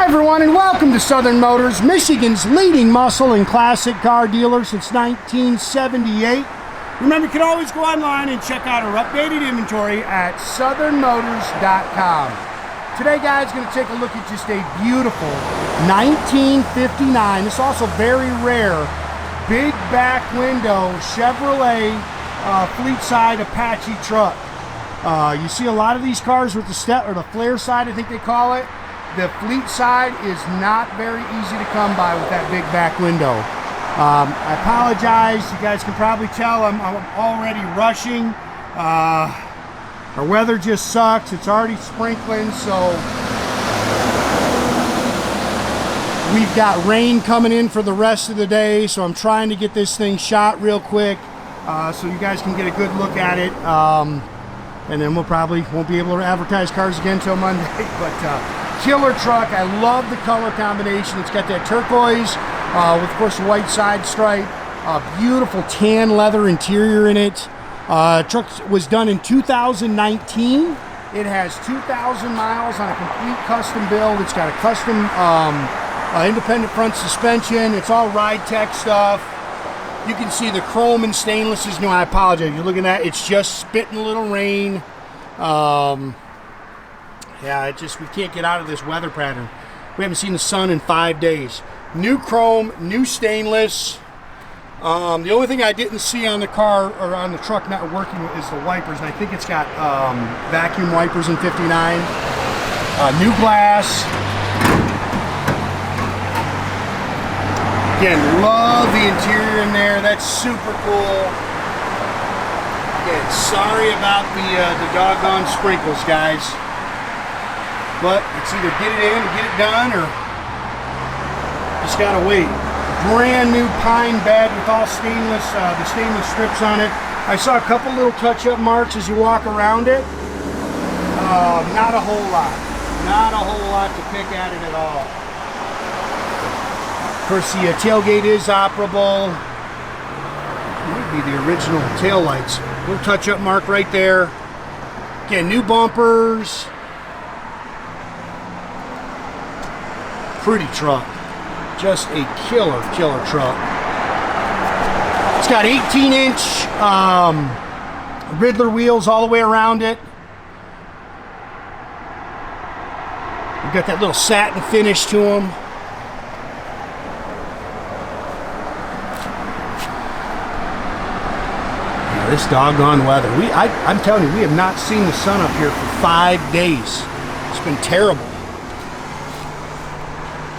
everyone, and welcome to Southern Motors, Michigan's leading muscle and classic car dealer since 1978. Remember, you can always go online and check out our updated inventory at southernmotors.com. Today, guys, going to take a look at just a beautiful 1959. This is also very rare big back window Chevrolet Fleetside Apache truck. You see a lot of these cars with the step or the flare side, I think they call it. The fleet side is not very easy to come by with that big back window. I apologize. You guys can probably tell I'm already rushing. Our weather just sucks. It's already sprinkling, so we've got rain coming in for the rest of the day. So I'm trying to get this thing shot real quick so you guys can get a good look at it. And then we'll probably won't be able to advertise cars again till Monday. But killer truck. I love the color combination. It's got that turquoise with, of course, white side stripe. Beautiful tan leather interior in it. Truck was done in 2019. It has 2,000 miles on a complete custom build. It's got a custom independent front suspension. It's all ride tech stuff. You can see the chrome and stainless is new. I apologize. You're looking at it's just spitting a little rain. Yeah, we can't get out of this weather pattern. We haven't seen the sun in 5 days. New chrome, new stainless. The only thing I didn't see on the car or on the truck not working is the wipers. And I think it's got vacuum wipers in 59. New glass. Again, love the interior in there. That's super cool. Again, sorry about the doggone sprinkles, guys. But it's either get it in or get it done, or just gotta wait. Brand new pine bed with all stainless, the stainless strips on it. I saw a couple little touch-up marks as you walk around it. Not a whole lot. Not a whole lot to pick at it at all. Of course, the tailgate is operable. It would be the original tail lights. Little touch-up mark right there. Again, new bumpers. Pretty truck. Just a killer truck. It's got 18-inch Ridler wheels all the way around it. We've got that little satin finish to them. This doggone weather. I'm telling you, we have not seen the sun up here for 5 days. It's been terrible.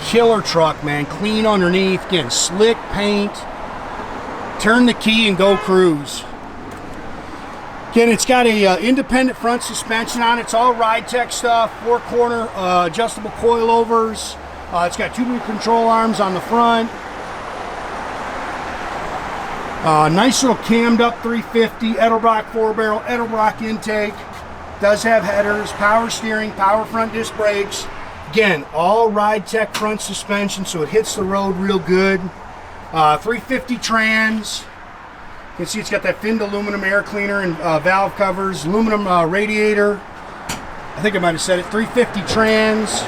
Killer truck, man. Clean underneath. Again, slick paint. Turn the key and go cruise. Again, it's got a independent front suspension on it. It's all ride tech stuff. 4-corner adjustable coil-overs. It's got tubular control arms on the front. Nice little cammed up 350, Edelbrock 4-barrel, Edelbrock intake. Does have headers, power steering, power front disc brakes. Again, all ride tech front suspension, so it hits the road real good. 350 trans. You can see it's got that finned aluminum air cleaner and valve covers, aluminum radiator. I think I might have said it. 350 trans.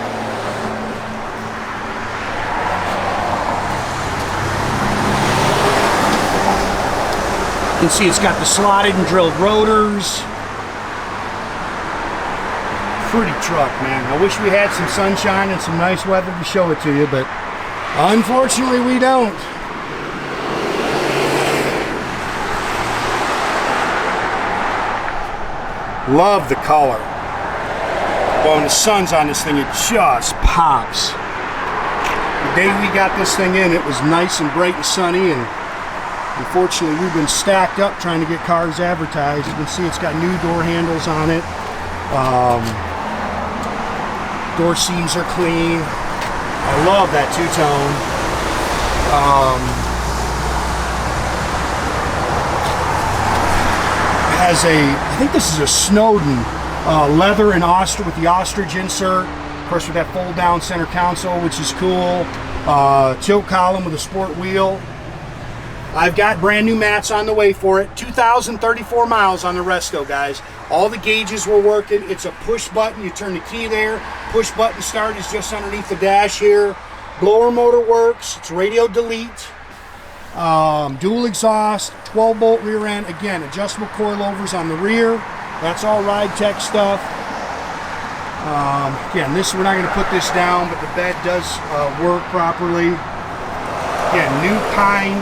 You can see it's got the slotted and drilled rotors. Pretty truck, man. I wish we had some sunshine and some nice weather to show it to you, but unfortunately we don't. Love the color. Well, when the sun's on this thing, it just pops. The day we got this thing in, it was nice and bright and sunny, and unfortunately, we've been stacked up trying to get cars advertised. You can see it's got new door handles on it. Door seams are clean. I love that two-tone. Has I think this is a Snowden leather and ostrich with the ostrich insert. Of course, with that fold-down center console, which is cool. Tilt column with a sport wheel. I've got brand new mats on the way for it. 2,034 miles on the resto, guys. All the gauges were working. It's a push button. You turn the key there. Push button start is just underneath the dash here. Blower motor works. It's radio delete. Dual exhaust, 12-bolt rear end. Again, adjustable coilovers on the rear. That's all Ride Tech stuff. Again, we're not going to put this down, but the bed does work properly. Again, new pine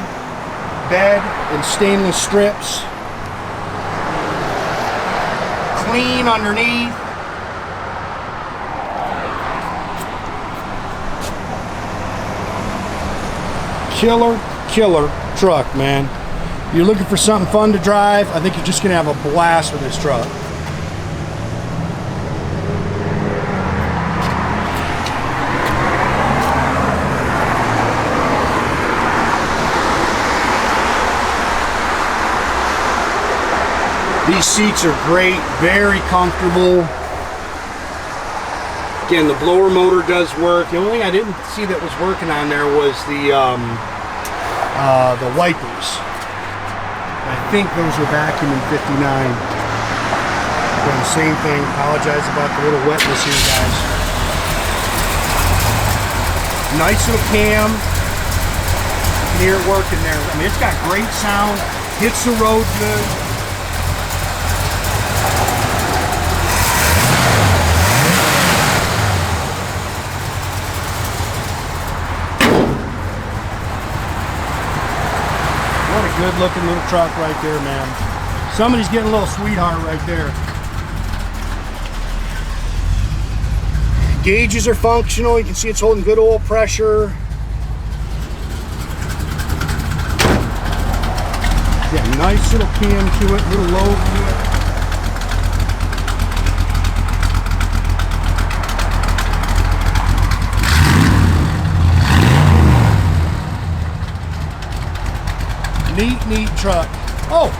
bed and stainless strips. Clean underneath. Killer truck, man. You're looking for something fun to drive, I think you're just gonna have a blast with this truck. These seats are great, very comfortable. Again, the blower motor does work. The only thing I didn't see that was working on there was the wipers. I think those were vacuum in 59. Again, same thing. Apologize about the little wetness here, guys. Nice little cam. You can hear it working there. I mean, it's got great sound. Hits the road good. Good looking little truck right there, man. Somebody's getting a little sweetheart right there. Gauges are functional. You can see it's holding good oil pressure. Yeah, nice little cam to it, little low to it. Neat truck. Oh,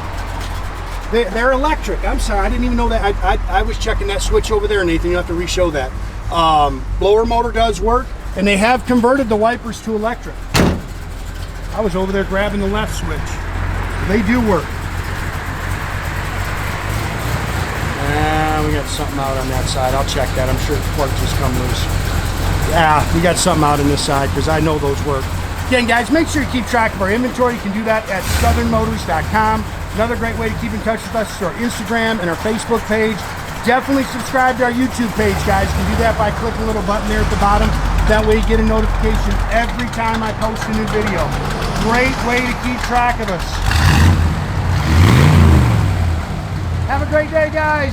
they're electric. I'm sorry, I didn't even know that. I was checking that switch over there, Nathan. You'll have to re-show that. Blower motor does work, and they have converted the wipers to electric. I was over there grabbing the left switch. They do work. We got something out on that side. I'll check that. I'm sure the plug just come loose. Yeah, we got something out on this side because I know those work. Again, guys, make sure you keep track of our inventory. You can do that at southernmotors.com. Another great way to keep in touch with us is our Instagram and our Facebook page. Definitely subscribe to our YouTube page, guys. You can do that by clicking the little button there at the bottom. That way you get a notification every time I post a new video. Great way to keep track of us. Have a great day, guys.